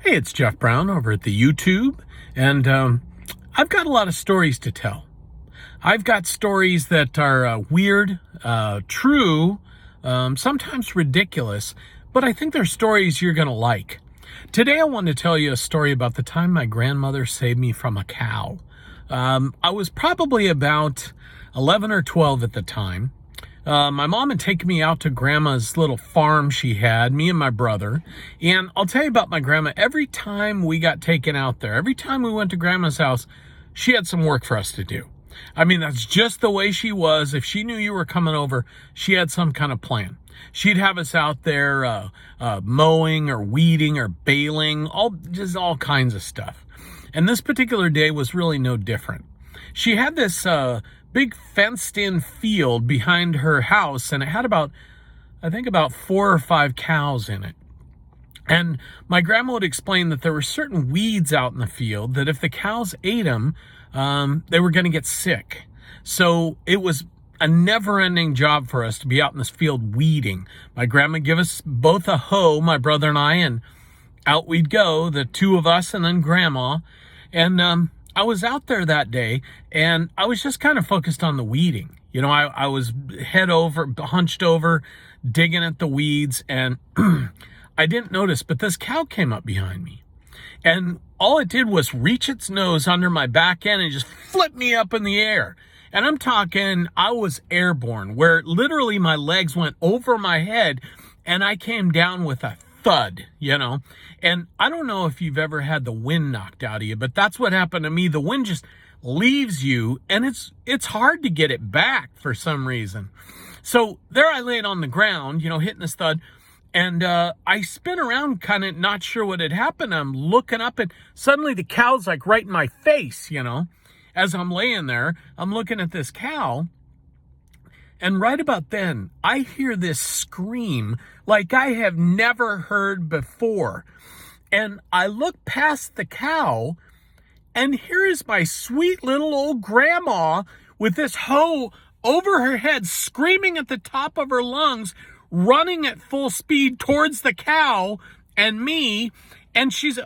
Hey, it's Jeff Brown over at the YouTube, and I've got a lot of stories to tell. I've got stories that are weird, true, sometimes ridiculous, but I think they're stories you're going to like. Today I want to tell you a story about the time my grandmother saved me from a cow. I was probably about 11 or 12 at the time. My mom had taken me out to grandma's little farm she had, me and my brother. And I'll tell you about my grandma. Every time we got taken out there, every time we went to grandma's house, she had some work for us to do. I mean, that's just the way she was. If she knew you were coming over, she had some kind of plan. She'd have us out there mowing or weeding or baling, just all kinds of stuff. And this particular day was really no different. She had this big fenced-in field behind her house, and it had about 4 or 5 cows in it. And my grandma would explain that there were certain weeds out in the field that if the cows ate them, they were going to get sick. So it was a never-ending job for us to be out in this field weeding. My grandma would give us both a hoe, my brother and I, and out we'd go, the two of us and then grandma. And I was out there that day, and I was just kind of focused on the weeding. You know, I was hunched over, digging at the weeds, and I didn't notice, but this cow came up behind me. And all it did was reach its nose under my back end and just flip me up in the air. And I'm talking, I was airborne, where literally my legs went over my head, and I came down with a thud, you know. And I don't know if you've ever had the wind knocked out of you, but that's what happened to me. The wind just leaves you, and it's hard to get it back for some reason. So there I laid on the ground, you know, hitting this thud, and I spin around kind of not sure what had happened. I'm looking up, and suddenly the cow's like right in my face, you know. As I'm laying there, I'm looking at this cow, and right about then, I hear this scream like I have never heard before. And I look past the cow, and here is my sweet little old grandma with this hoe over her head, screaming at the top of her lungs, running at full speed towards the cow and me. And she's,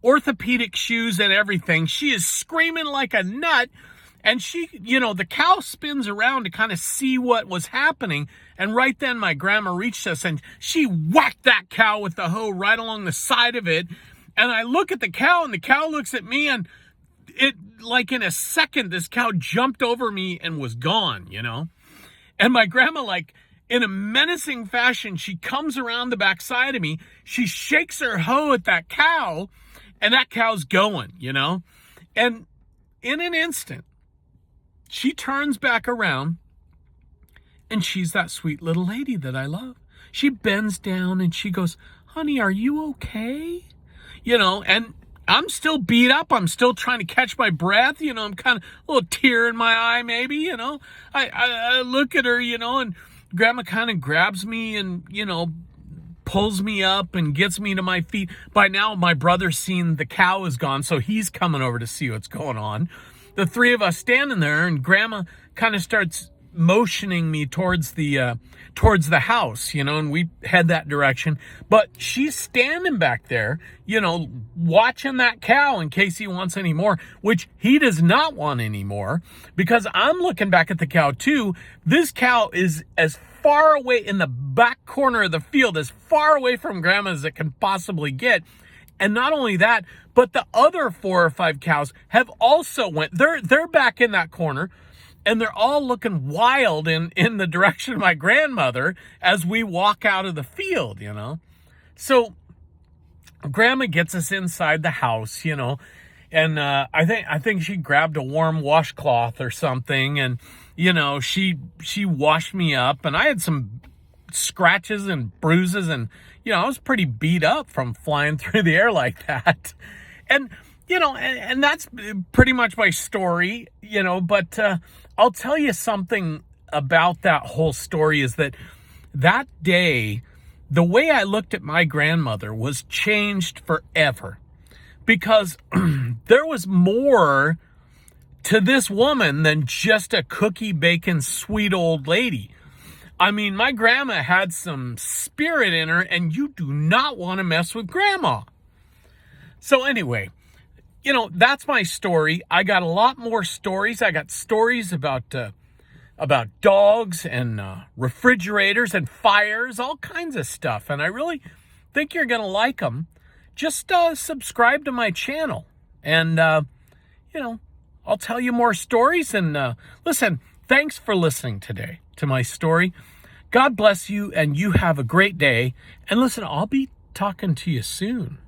orthopedic shoes and everything. She is screaming like a nut. And she, you know, the cow spins around to kind of see what was happening. And right then my grandma reached us and she whacked that cow with the hoe right along the side of it. And I look at the cow and the cow looks at me, and it, like in a second, this cow jumped over me and was gone, you know. And my grandma, like in a menacing fashion, she comes around the backside of me. She shakes her hoe at that cow, and that cow's going, you know. And in an instant, she turns back around, and she's that sweet little lady that I love. She bends down and she goes, "Honey, are you okay?" You know, and I'm still beat up. I'm still trying to catch my breath. You know, I'm kind of a little tear in my eye, maybe, you know. I look at her, you know, and grandma kind of grabs me and, you know, pulls me up and gets me to my feet. By now, my brother's seen the cow is gone, so he's coming over to see what's going on. The three of us standing there, and grandma kind of starts motioning me towards the house, you know, and we head that direction. But she's standing back there, you know, watching that cow in case he wants any more, which he does not want any more, because I'm looking back at the cow too. This cow is as far away in the back corner of the field, as far away from grandma as it can possibly get. And not only that, but the other 4 or 5 cows have also went. They're back in that corner, and they're all looking wild in the direction of my grandmother as we walk out of the field, you know. So grandma gets us inside the house, you know, and I think she grabbed a warm washcloth or something, and you know, she washed me up, and I had some scratches and bruises, and you know, I was pretty beat up from flying through the air like that. And you know, and that's pretty much my story, you know. But I'll tell you something about that whole story is that day, the way I looked at my grandmother was changed forever, because there was more to this woman than just a cookie bacon sweet old lady. I mean, my grandma had some spirit in her, and you do not want to mess with grandma. So anyway, that's my story. I got a lot more stories. I got stories about dogs and refrigerators and fires, all kinds of stuff. And I really think you're going to like them. Just subscribe to my channel. And, I'll tell you more stories. And listen, thanks for listening today to my story. God bless you, and you have a great day. And listen, I'll be talking to you soon.